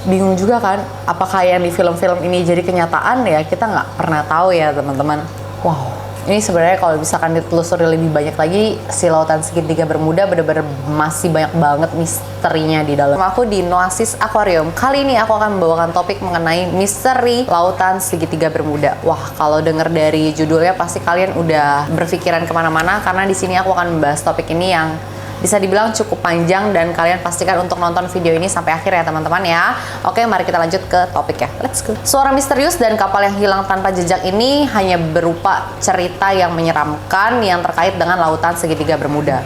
bingung juga kan, apakah yang di film-film ini jadi kenyataan ya, kita nggak pernah tahu ya teman-teman. Wow, ini sebenarnya kalau misalkan ditelusuri lebih banyak lagi, si lautan segitiga Bermuda bener-bener masih banyak banget misterinya di dalam. Aku di Noasis Aquarium. Kali ini aku akan membawakan topik mengenai misteri lautan segitiga Bermuda. Wah, kalau denger dari judulnya pasti kalian udah berpikiran kemana-mana, karena di sini aku akan membahas topik ini yang bisa dibilang cukup panjang, dan kalian pastikan untuk nonton video ini sampai akhir ya teman-teman ya. Oke, mari kita lanjut ke topik ya. Let's go. Suara misterius dan kapal yang hilang tanpa jejak ini hanya berupa cerita yang menyeramkan yang terkait dengan lautan segitiga Bermuda.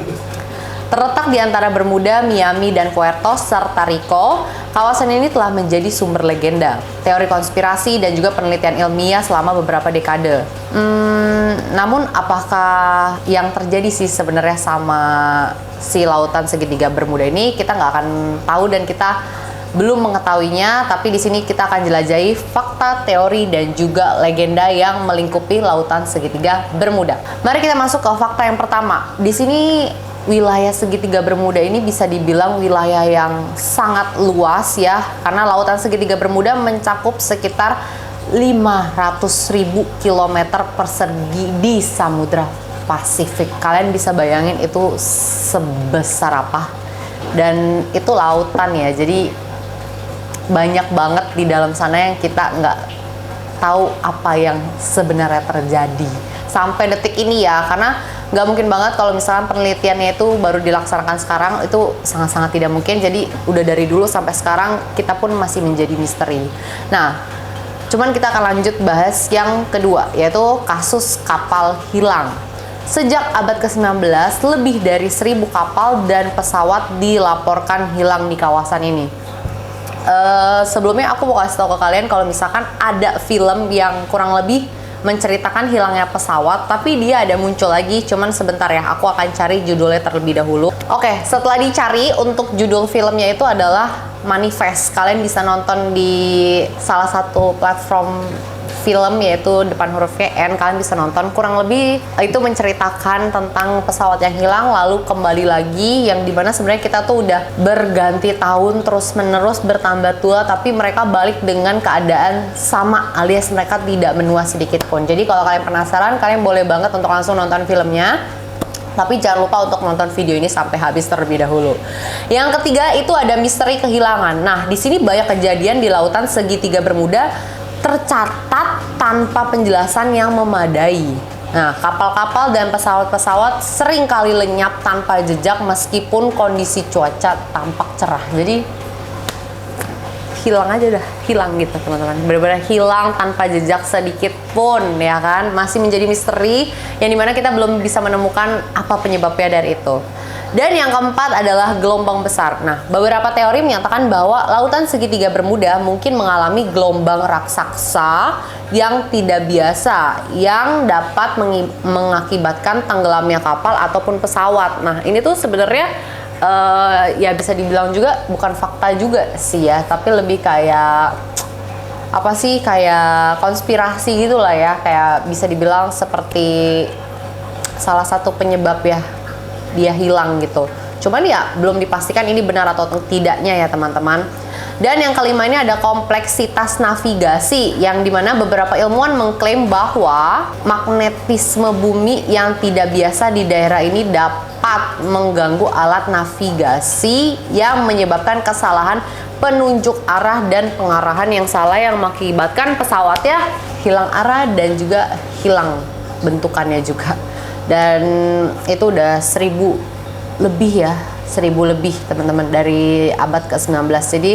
Terletak di antara Bermuda, Miami, dan Puerto serta Rico, kawasan ini telah menjadi sumber legenda, teori konspirasi, dan juga penelitian ilmiah selama beberapa dekade. Namun apakah yang terjadi sih sebenarnya sama si lautan segitiga Bermuda ini, kita nggak akan tahu dan kita belum mengetahuinya. Tapi di sini kita akan jelajahi fakta, teori, dan juga legenda yang melingkupi lautan segitiga Bermuda. Mari kita masuk ke fakta yang pertama. Di sini wilayah segitiga Bermuda ini bisa dibilang wilayah yang sangat luas ya, karena lautan segitiga Bermuda mencakup sekitar 500.000 km persegi di Samudra Pasifik. Kalian bisa bayangin itu sebesar apa, dan itu lautan ya, jadi banyak banget di dalam sana yang kita nggak tahu apa yang sebenarnya terjadi sampai detik ini ya, karena nggak mungkin banget kalau misalkan penelitiannya itu baru dilaksanakan sekarang, itu sangat-sangat tidak mungkin. Jadi udah dari dulu sampai sekarang kita pun masih menjadi misteri. Nah, cuman kita akan lanjut bahas yang kedua, yaitu kasus kapal hilang. Sejak abad ke-19, lebih dari 1.000 kapal dan pesawat dilaporkan hilang di kawasan ini. Sebelumnya aku mau kasih tahu ke kalian kalau misalkan ada film yang kurang lebih menceritakan hilangnya pesawat, tapi dia ada muncul lagi, cuman sebentar ya, aku akan cari judulnya terlebih dahulu. Oke, setelah dicari, untuk judul filmnya itu adalah Manifest. Kalian bisa nonton di salah satu platform film, yaitu depan hurufnya N. Kalian bisa nonton, kurang lebih itu menceritakan tentang pesawat yang hilang lalu kembali lagi, yang dimana sebenarnya kita tuh udah berganti tahun terus menerus bertambah tua, tapi mereka balik dengan keadaan sama, alias mereka tidak menua sedikit pun. Jadi kalau kalian penasaran, kalian boleh banget untuk langsung nonton filmnya, tapi jangan lupa untuk nonton video ini sampai habis terlebih dahulu. Yang ketiga itu ada misteri kehilangan. Nah, di sini banyak kejadian di lautan segitiga Bermuda tercatat tanpa penjelasan yang memadai. Nah, kapal-kapal dan pesawat-pesawat sering kali lenyap tanpa jejak meskipun kondisi cuaca tampak cerah. Jadi hilang aja dah, hilang gitu teman-teman. Benar-benar hilang tanpa jejak sedikit pun ya kan. Masih menjadi misteri yang dimana kita belum bisa menemukan apa penyebabnya dari itu. Dan yang keempat adalah gelombang besar. Nah, beberapa teori menyatakan bahwa lautan segitiga Bermuda mungkin mengalami gelombang raksasa yang tidak biasa, yang dapat mengakibatkan tenggelamnya kapal ataupun pesawat. Nah, ini tuh sebenarnya ya bisa dibilang juga bukan fakta juga sih ya, tapi lebih kayak apa sih, kayak konspirasi gitulah ya, kayak bisa dibilang seperti salah satu penyebab ya dia hilang gitu. Cuman ya belum dipastikan ini benar atau tidaknya ya teman-teman. Dan yang kelima ini ada kompleksitas navigasi, yang dimana beberapa ilmuwan mengklaim bahwa magnetisme bumi yang tidak biasa di daerah ini dapat mengganggu alat navigasi yang menyebabkan kesalahan penunjuk arah dan pengarahan yang salah, yang mengakibatkan pesawatnya hilang arah dan juga hilang bentukannya juga. Dan itu udah 1.000 lebih ya, 1.000 lebih teman-teman dari abad ke-19. Jadi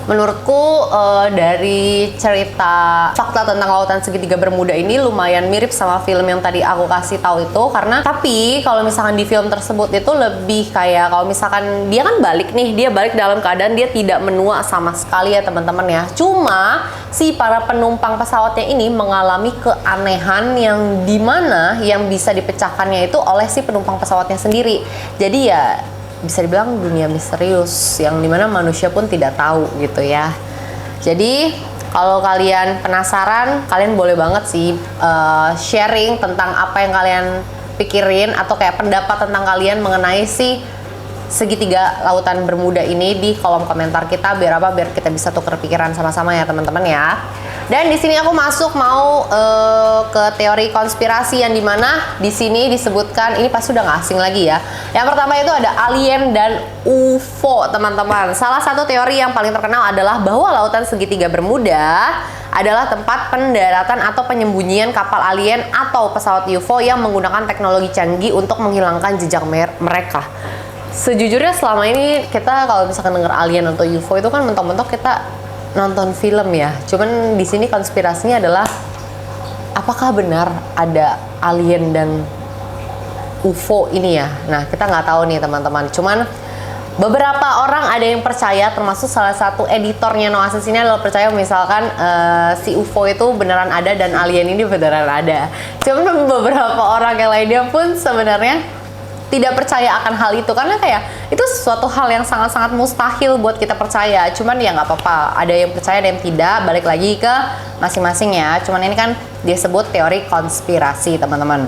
menurutku dari cerita fakta tentang lautan segitiga Bermuda ini lumayan mirip sama film yang tadi aku kasih tahu itu, karena tapi kalau misalkan di film tersebut itu lebih kayak kalau misalkan dia kan balik nih, dia balik dalam keadaan dia tidak menua sama sekali ya teman-teman ya. Cuma si para penumpang pesawatnya ini mengalami keanehan yang dimana yang bisa dipecahkannya itu oleh si penumpang pesawatnya sendiri. Jadi ya bisa dibilang dunia misterius yang dimana manusia pun tidak tahu gitu ya. Jadi kalau kalian penasaran, kalian boleh banget sih sharing tentang apa yang kalian pikirin atau kayak pendapat tentang kalian mengenai si segitiga lautan Bermuda ini di kolom komentar kita, biar apa? Biar kita bisa tuker pikiran sama-sama ya teman-teman ya. Dan di sini aku masuk mau ke teori konspirasi yang dimana di sini disebutkan, ini pasti udah nggak asing lagi ya. Yang pertama itu ada alien dan UFO teman-teman. Salah satu teori yang paling terkenal adalah bahwa lautan segitiga Bermuda adalah tempat pendaratan atau penyembunyian kapal alien atau pesawat UFO yang menggunakan teknologi canggih untuk menghilangkan jejak mereka. Sejujurnya selama ini kita kalau misalkan dengar alien atau UFO itu kan mentok-mentok kita nonton film ya. Cuman di sini konspirasinya adalah apakah benar ada alien dan UFO ini ya? Nah, kita nggak tahu nih teman-teman. Cuman beberapa orang ada yang percaya, termasuk salah satu editornya Noasis ini adalah percaya misalkan si UFO itu beneran ada dan alien ini beneran ada. Cuman beberapa orang yang lainnya pun sebenarnya tidak percaya akan hal itu, karena kayak itu suatu hal yang sangat-sangat mustahil buat kita percaya. Cuman ya nggak apa-apa, ada yang percaya ada yang tidak, balik lagi ke masing-masing ya. Cuman ini kan dia sebut teori konspirasi teman-teman.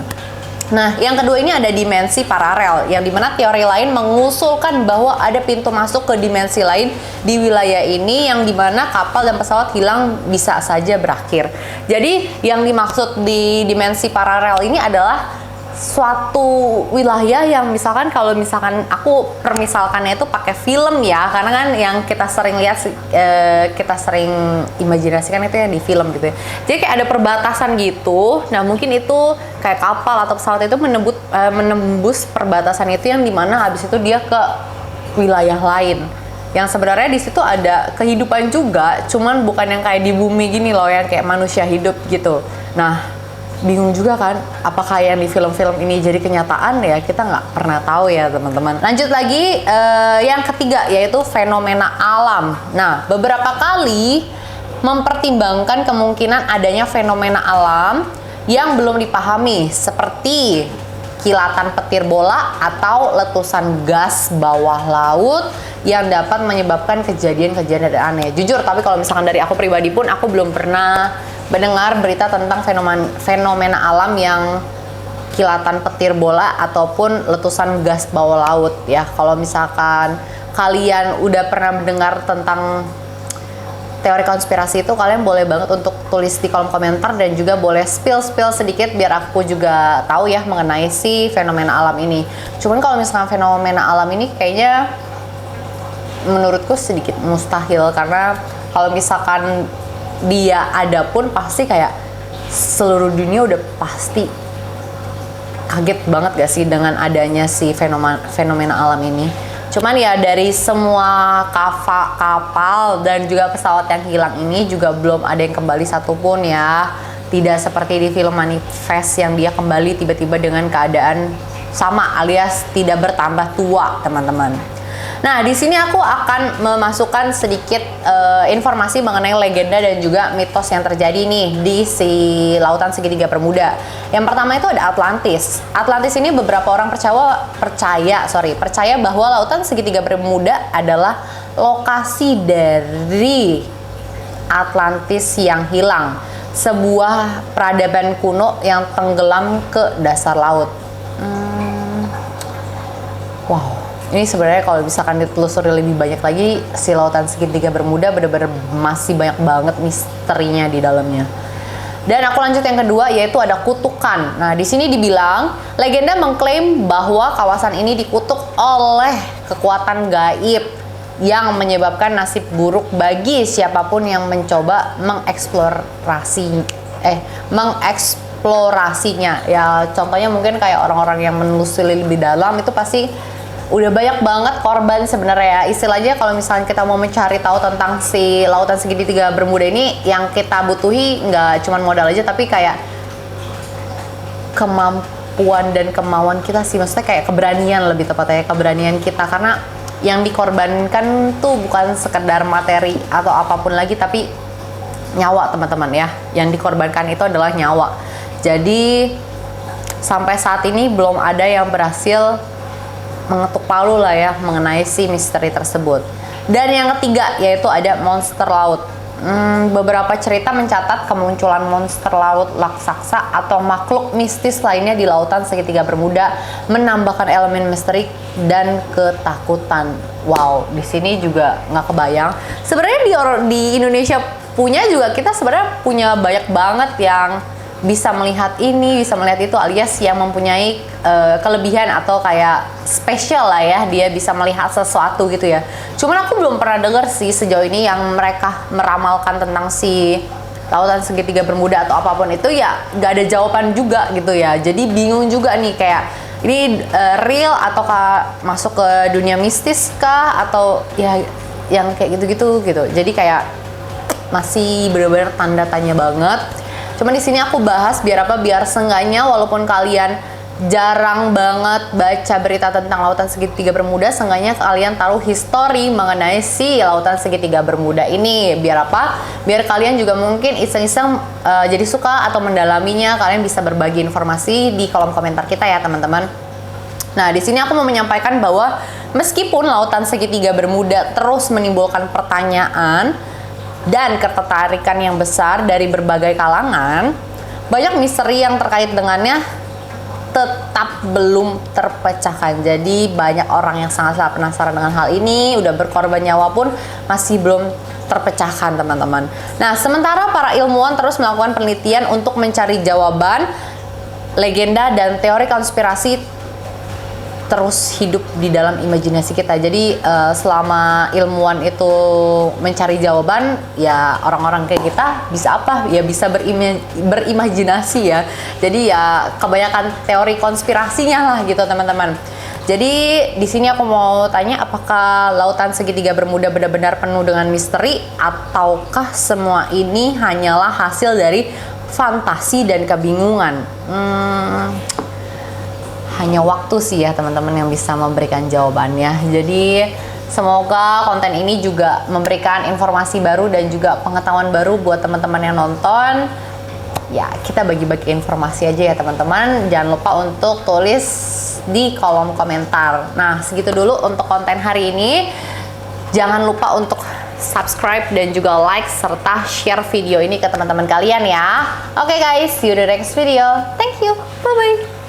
Nah, yang kedua ini ada dimensi paralel, yang dimana teori lain mengusulkan bahwa ada pintu masuk ke dimensi lain di wilayah ini, yang dimana kapal dan pesawat hilang bisa saja berakhir. Jadi yang dimaksud di dimensi paralel ini adalah suatu wilayah yang misalkan kalau misalkan aku permisalkannya itu pakai film ya, karena kan yang kita sering lihat kita sering imajinasikan itu yang di film gitu ya. Jadi kayak ada perbatasan gitu. Nah mungkin itu kayak kapal atau pesawat itu menembus perbatasan itu, yang dimana habis itu dia ke wilayah lain yang sebenarnya di situ ada kehidupan juga, cuman bukan yang kayak di bumi gini loh, yang kayak manusia hidup gitu. Nah bingung juga kan, apakah yang di film-film ini jadi kenyataan ya, kita nggak pernah tahu ya teman-teman. Lanjut lagi, yang ketiga yaitu fenomena alam. Nah beberapa kali mempertimbangkan kemungkinan adanya fenomena alam yang belum dipahami, seperti kilatan petir bola atau letusan gas bawah laut yang dapat menyebabkan kejadian-kejadian aneh. Jujur, tapi kalau misalkan dari aku pribadi pun, aku belum pernah mendengar berita tentang fenomena alam yang kilatan petir bola ataupun letusan gas bawah laut ya. Kalau misalkan kalian udah pernah mendengar tentang teori konspirasi itu, kalian boleh banget untuk tulis di kolom komentar, dan juga boleh spill sedikit biar aku juga tahu ya mengenai si fenomena alam ini. Cuman kalau misalkan fenomena alam ini kayaknya menurutku sedikit mustahil, karena kalau misalkan dia ada pun pasti kayak seluruh dunia udah pasti kaget banget gak sih dengan adanya si fenomena alam ini. Cuman ya dari semua kapal dan juga pesawat yang hilang ini juga belum ada yang kembali satupun ya. Tidak seperti di film Manifest yang dia kembali tiba-tiba dengan keadaan sama alias tidak bertambah tua teman-teman. Nah, di sini aku akan memasukkan sedikit informasi mengenai legenda dan juga mitos yang terjadi nih di si lautan segitiga Bermuda. Yang pertama itu ada Atlantis. Atlantis ini beberapa orang percaya bahwa lautan segitiga Bermuda adalah lokasi dari Atlantis yang hilang, sebuah peradaban kuno yang tenggelam ke dasar laut. Wow. Ini sebenarnya kalau misalkan ditelusuri lebih banyak lagi, si lautan segitiga Bermuda benar-benar masih banyak banget misterinya di dalamnya. Dan aku lanjut yang kedua, yaitu ada kutukan. Nah, di sini dibilang legenda mengklaim bahwa kawasan ini dikutuk oleh kekuatan gaib yang menyebabkan nasib buruk bagi siapapun yang mencoba mengeksplorasinya. Ya, contohnya mungkin kayak orang-orang yang menelusuri lebih dalam itu pasti udah banyak banget korban sebenarnya ya. Istilahnya kalau misalnya kita mau mencari tahu tentang si lautan segitiga Bermuda ini, yang kita butuhi nggak cuma modal aja, tapi kayak kemampuan dan kemauan kita sih. Maksudnya kayak keberanian, lebih tepatnya keberanian kita, karena yang dikorbankan tuh bukan sekedar materi atau apapun lagi, tapi nyawa teman-teman ya. Yang dikorbankan itu adalah nyawa. Jadi sampai saat ini belum ada yang berhasil mengetuk palu lah ya mengenai si misteri tersebut. Dan yang ketiga yaitu ada monster laut. beberapa cerita mencatat kemunculan monster laut raksasa atau makhluk mistis lainnya di lautan segitiga Bermuda, menambahkan elemen misteri dan ketakutan. Wow, di sini juga nggak kebayang. Sebenarnya di Indonesia punya juga, kita sebenarnya punya banyak banget yang bisa melihat ini, bisa melihat itu, alias yang mempunyai kelebihan atau kayak spesial lah ya, dia bisa melihat sesuatu gitu ya. Cuman aku belum pernah dengar sih sejauh ini yang mereka meramalkan tentang si lautan segitiga Bermuda atau apapun itu, ya nggak ada jawaban juga gitu ya. Jadi bingung juga nih, kayak ini real atau masuk ke dunia mistis kah, atau ya yang kayak gitu-gitu gitu. Jadi kayak masih bener-bener tanda tanya banget. Cuman di sini aku bahas biar apa? Biar seenggaknya walaupun kalian jarang banget baca berita tentang lautan segitiga Bermuda, seenggaknya kalian taruh histori mengenai si lautan segitiga Bermuda ini. Biar apa? Biar kalian juga mungkin iseng-iseng jadi suka atau mendalaminya. Kalian bisa berbagi informasi di kolom komentar kita ya teman-teman. Nah, di sini aku mau menyampaikan bahwa meskipun lautan segitiga Bermuda terus menimbulkan pertanyaan dan ketertarikan yang besar dari berbagai kalangan, banyak misteri yang terkait dengannya tetap belum terpecahkan. Jadi banyak orang yang sangat-sangat penasaran dengan hal ini, udah berkorban nyawa pun masih belum terpecahkan teman-teman. Nah, sementara para ilmuwan terus melakukan penelitian untuk mencari jawaban, legenda dan teori konspirasi terus hidup di dalam imajinasi kita. Jadi selama ilmuwan itu mencari jawaban, ya orang-orang kayak kita bisa apa? Ya bisa berimajinasi ya. Jadi ya kebanyakan teori konspirasinya lah gitu teman-teman. Jadi di sini aku mau tanya, apakah lautan segitiga Bermuda benar-benar penuh dengan misteri, ataukah semua ini hanyalah hasil dari fantasi dan kebingungan? Hanya waktu sih ya teman-teman yang bisa memberikan jawabannya. Jadi semoga konten ini juga memberikan informasi baru dan juga pengetahuan baru buat teman-teman yang nonton. Ya, kita bagi-bagi informasi aja ya teman-teman. Jangan lupa untuk tulis di kolom komentar. Nah, segitu dulu untuk konten hari ini. Jangan lupa untuk subscribe dan juga like serta share video ini ke teman-teman kalian ya. Oke guys, see you in the next video. Thank you. Bye-bye.